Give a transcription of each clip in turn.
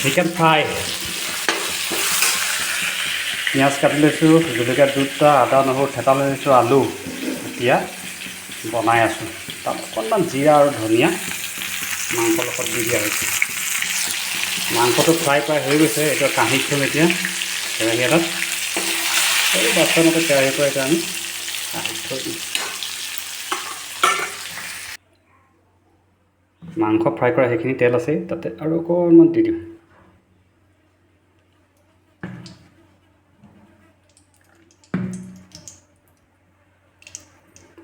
chicken fry পিঁয়াজ কাটি লৈছোঁ জলকীয়া দুটা আদা নহৰু থেতা লৈ লৈছোঁ আলু এতিয়া বনাই আছোঁ তাত অকণমান জিৰা আৰু ধনিয়া মাংসৰ লগত দি দিয়া হৈছে মাংসটো ফ্ৰাই প্ৰায় হৈ গৈছে এতিয়া কাঁহীত থ'ম এতিয়া কেৰাহী এটাত এই বাচনতে কেৰাহীৰ পৰা এতিয়া আমি কাঁহীত থৈ দিম মাংস ফ্ৰাই কৰা সেইখিনি তেল আছে তাতে আৰু অকণমান দি দিম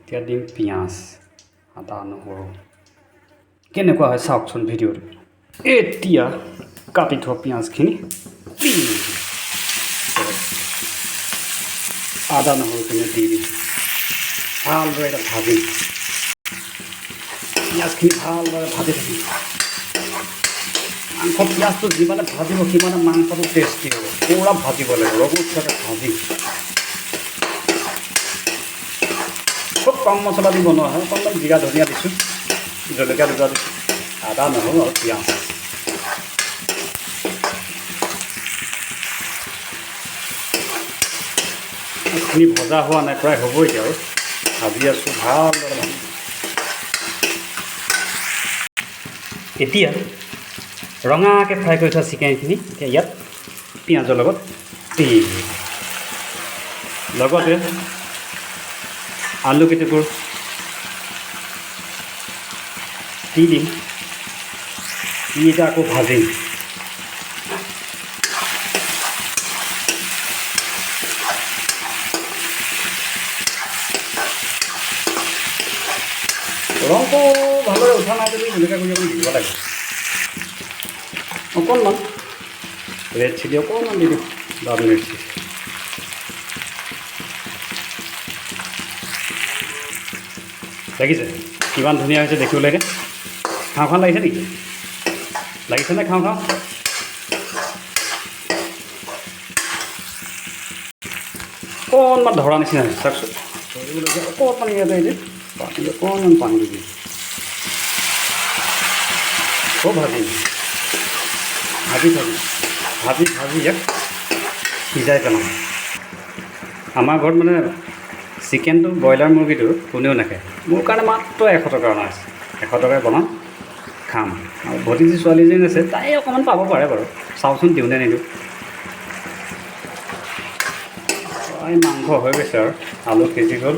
এতিয়া দিম পিঁয়াজ আদা নহৰু কেনেকুৱা হয় চাওকচোন ভিডিঅ'টো এতিয়া কাটি থোৱা পিঁয়াজখিনি আদা নহৰুখিনি দি দিম ভালদৰে এটা ভাজিম পিঁয়াজখিনি ভালদৰে ভাজি থাকিম মাংস পিঁয়াজটো যিমানে ভাজিব সিমানে মাংসটো টেষ্টি হ'ব পূৰা ভাজিব লাগিব ৰগুচাকৈ ভাজি খুব কম মছলা দি বনোৱা হয় অকণমান জিৰা ধনিয়া দিছোঁ জলকীয়া দুটা দিছোঁ আদা নহৰু আৰু পিঁয়াজ এইখিনি ভজা হোৱা নাই প্ৰায় হ'ব এতিয়া আৰু ভাজি আছোঁ ভালদৰে ভাজি এতিয়া ৰঙাকৈ ফ্ৰাই কৰি থোৱা চিকেনখিনি এতিয়া ইয়াত পিঁয়াজৰ লগত দি লগতে আলু কেইটুকুৰ দি দিম দি এতিয়া আকৌ ভাজিম ৰংটো ভালদৰে উঠা নাই যদি জলকীয়া গুড়ি অকণ দিব লাগে অকণমান ৰেড চিলি অকণমান দি দিম লাল মিৰ্চি লাগিছে কিমান ধুনীয়া হৈছে দেখিবলৈকে খাওঁ খাওঁ লাগিছে নেকি লাগিছেনে খাওঁ খাওঁ অকণমান ধৰা নিচিনা হৈছে চাওকচোন ধৰিবলৈকে অকণমান ইয়াতে যে পানী অকণমান পানী দি দিম খুব ভাজিম ভাজি থাকি ভাজি ভাজি ইয়াক সিজাই পেলাম আমাৰ ঘৰত মানে চিকেনটো ব্ৰইলাৰ মুৰ্গীটো কোনেও নাখায় মোৰ কাৰণে মাত্ৰ 100 টকা অনা আছে 100 টকাই বনাম খাম আৰু ভতিজী ছোৱালীজনী আছে তাই অকণমান পাব পাৰে বাৰু চাওঁচোন দিওঁ নে নিদিওঁ এই মাংস হৈ গৈছে আৰু আলু সিজি গ'ল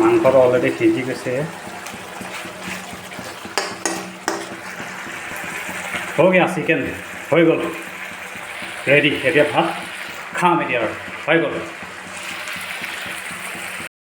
মাংসটো অলৰেডি সিজি গৈছে হৈ গ'ল চিকেন হৈ গ'ল ৰেডি এতিয়া ভাত খাম এতিয়া আৰু হৈ গ'ল